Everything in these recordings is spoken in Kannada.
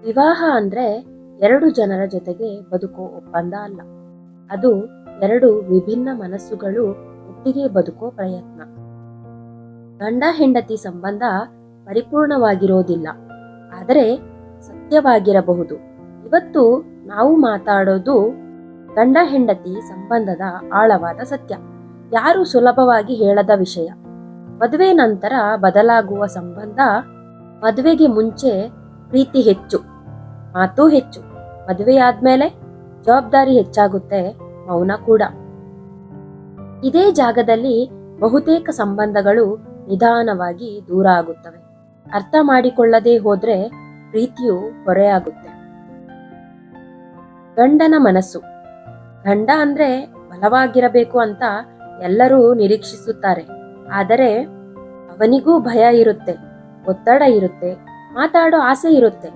ವಿವಾಹ ಅಂದ್ರೆ ಎರಡು ಜನರ ಜೊತೆಗೆ ಬದುಕೋ ಒಪ್ಪಂದ ಅಲ್ಲ. ಅದು ಎರಡು ವಿಭಿನ್ನ ಮನಸ್ಸುಗಳು ಒಟ್ಟಿಗೆ ಬದುಕೋ ಪ್ರಯತ್ನ. ಗಂಡ ಹೆಂಡತಿ ಸಂಬಂಧ ಪರಿಪೂರ್ಣವಾಗಿರೋದಿಲ್ಲ, ಆದರೆ ಸತ್ಯವಾಗಿರಬಹುದು. ಇವತ್ತು ನಾವು ಮಾತಾಡೋದು ಗಂಡ ಹೆಂಡತಿ ಸಂಬಂಧದ ಆಳವಾದ ಸತ್ಯ. ಯಾರು ಸುಲಭವಾಗಿ ಹೇಳದ ವಿಷಯ. ಮದುವೆ ನಂತರ ಬದಲಾಗುವ ಸಂಬಂಧ. ಮದುವೆಗೆ ಮುಂಚೆ ಪ್ರೀತಿ ಹೆಚ್ಚು, ಮಾತು ಹೆಚ್ಚು. ಮದುವೆಯಾದ್ಮೇಲೆ ಜವಾಬ್ದಾರಿ ಹೆಚ್ಚಾಗುತ್ತೆ, ಮೌನ ಕೂಡ. ಇದೇ ಜಾಗದಲ್ಲಿ ಬಹುತೇಕ ಸಂಬಂಧಗಳು ನಿಧಾನವಾಗಿ ದೂರ ಆಗುತ್ತವೆ. ಅರ್ಥ ಮಾಡಿಕೊಳ್ಳದೆ ಹೋದ್ರೆ ಪ್ರೀತಿಯು ಹೊರೆಯಾಗುತ್ತೆ. ಗಂಡನ ಮನಸ್ಸು. ಗಂಡ ಅಂದ್ರೆ ಬಲವಾಗಿರಬೇಕು ಅಂತ ಎಲ್ಲರೂ ನಿರೀಕ್ಷಿಸುತ್ತಾರೆ. ಆದರೆ ಅವನಿಗೂ ಭಯ ಇರುತ್ತೆ, ಒತ್ತಡ ಇರುತ್ತೆ, ಮಾತಾಡೋ ಆಸೆ ಇರುತ್ತೆ.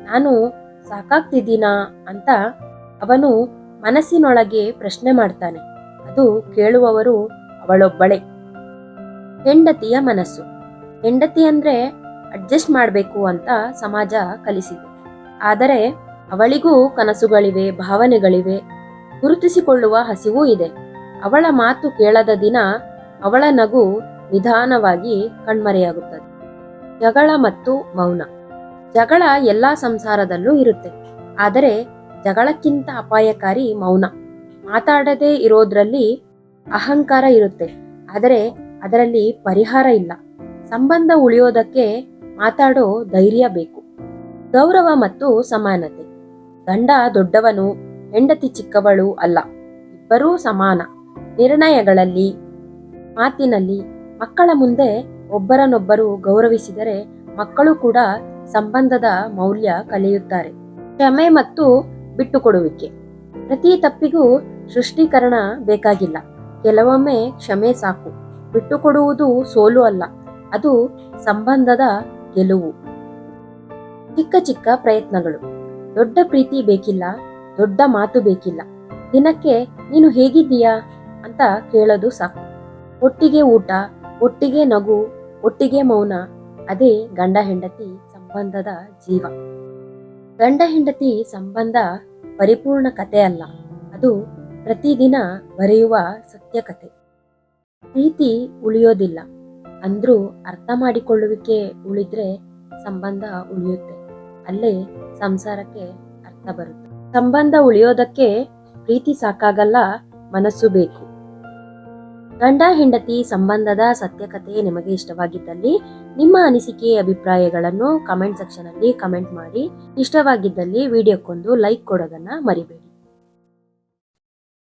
ನಾನು ಸಾಕಾಗ್ತಿದ್ದೀನಾ ಅಂತ ಅವನು ಮನಸ್ಸಿನೊಳಗೆ ಪ್ರಶ್ನೆ ಮಾಡ್ತಾನೆ. ಅದು ಕೇಳುವವರು ಅವಳೊಬ್ಬಳೆ. ಹೆಂಡತಿಯ ಮನಸ್ಸು. ಹೆಂಡತಿ ಅಂದ್ರೆ ಅಡ್ಜಸ್ಟ್ ಮಾಡಬೇಕು ಅಂತ ಸಮಾಜ ಕಲಿಸಿದೆ. ಆದರೆ ಅವಳಿಗೂ ಕನಸುಗಳಿವೆ, ಭಾವನೆಗಳಿವೆ, ಗುರುತಿಸಿಕೊಳ್ಳುವ ಹಸಿವೂ ಇದೆ. ಅವಳ ಮಾತು ಕೇಳದ ದಿನ ಅವಳ ನಗು ನಿಧಾನವಾಗಿ ಕಣ್ಮರೆಯಾಗುತ್ತದೆ. ಜಗಳ ಮತ್ತು ಮೌನ. ಜಗಳ ಎಲ್ಲಾ ಸಂಸಾರದಲ್ಲೂ ಇರುತ್ತೆ, ಆದರೆ ಜಗಳಕ್ಕಿಂತ ಅಪಾಯಕಾರಿ ಮೌನ. ಮಾತಾಡದೇ ಇರೋದ್ರಲ್ಲಿ ಅಹಂಕಾರ ಇರುತ್ತೆ, ಆದರೆ ಅದರಲ್ಲಿ ಪರಿಹಾರ ಇಲ್ಲ. ಸಂಬಂಧ ಉಳಿಯೋದಕ್ಕೆ ಮಾತಾಡೋ ಧೈರ್ಯ ಬೇಕು. ಗೌರವ ಮತ್ತು ಸಮಾನತೆ. ಗಂಡ ದೊಡ್ಡವನು, ಹೆಂಡತಿ ಚಿಕ್ಕವಳು ಅಲ್ಲ. ಇಬ್ಬರೂ ಸಮಾನ. ನಿರ್ಣಯಗಳಲ್ಲಿ, ಮಾತಿನಲ್ಲಿ. ಮಕ್ಕಳ ಮುಂದೆ ಒಬ್ಬರನ್ನೊಬ್ಬರು ಗೌರವಿಸಿದರೆ ಮಕ್ಕಳು ಕೂಡ ಸಂಬಂಧದ ಮೌಲ್ಯ ಕಲಿಯುತ್ತಾರೆ. ಕ್ಷಮೆ ಮತ್ತು ಬಿಟ್ಟುಕೊಡುವಿಕೆ. ಪ್ರತಿ ತಪ್ಪಿಗೂ ಸೃಷ್ಟೀಕರಣ ಬೇಕಾಗಿಲ್ಲ. ಕೆಲವೊಮ್ಮೆ ಕ್ಷಮೆ ಸಾಕು. ಬಿಟ್ಟುಕೊಡುವುದು ಸೋಲು ಅಲ್ಲ, ಅದು ಸಂಬಂಧದ ಗೆಲುವು. ಚಿಕ್ಕ ಚಿಕ್ಕ ಪ್ರಯತ್ನಗಳು. ದೊಡ್ಡ ಪ್ರೀತಿ ಬೇಕಿಲ್ಲ, ದೊಡ್ಡ ಮಾತು ಬೇಕಿಲ್ಲ. ದಿನಕ್ಕೆ ನೀನು ಹೇಗಿದ್ದೀಯಾ ಅಂತ ಕೇಳೋದು ಸಾಕು. ಒಟ್ಟಿಗೆ ಊಟ, ಒಟ್ಟಿಗೆ ನಗು, ಒಟ್ಟಿಗೆ ಮೌನ. ಅದೇ ಗಂಡ ಹೆಂಡತಿ ಸಂಬಂಧದ ಜೀವ. ಗಂಡ ಹೆಂಡತಿ ಸಂಬಂಧ ಪರಿಪೂರ್ಣ ಕತೆ ಅಲ್ಲ, ಅದು ಪ್ರತಿದಿನ ಬರೆಯುವ ಸತ್ಯ ಕತೆ. ಪ್ರೀತಿ ಉಳಿಯೋದಿಲ್ಲ ಅಂದ್ರೂ ಅರ್ಥ ಮಾಡಿಕೊಳ್ಳುವಿಕೆ ಉಳಿದ್ರೆ ಸಂಬಂಧ ಉಳಿಯುತ್ತೆ. ಅಲ್ಲೇ ಸಂಸಾರಕ್ಕೆ ಅರ್ಥ ಬರುತ್ತೆ. ಸಂಬಂಧ ಉಳಿಯೋದಕ್ಕೆ ಪ್ರೀತಿ ಸಾಕಾಗಲ್ಲ, ಮನಸ್ಸು ಬೇಕು. ಗಂಡ ಹೆಂಡತಿ ಸಂಬಂಧದ ಸತ್ಯಕತೆ ನಿಮಗೆ ಇಷ್ಟವಾಗಿದ್ದಲ್ಲಿ ನಿಮ್ಮ ಅನಿಸಿಕೆ ಅಭಿಪ್ರಾಯಗಳನ್ನು ಕಮೆಂಟ್ ಸೆಕ್ಷನ್ ಅಲ್ಲಿ ಕಮೆಂಟ್ ಮಾಡಿ. ಇಷ್ಟವಾಗಿದ್ದಲ್ಲಿ ವಿಡಿಯೋಕ್ಕೊಂದು ಲೈಕ್ ಕೊಡೋದನ್ನ ಮರಿಬೇಡಿ.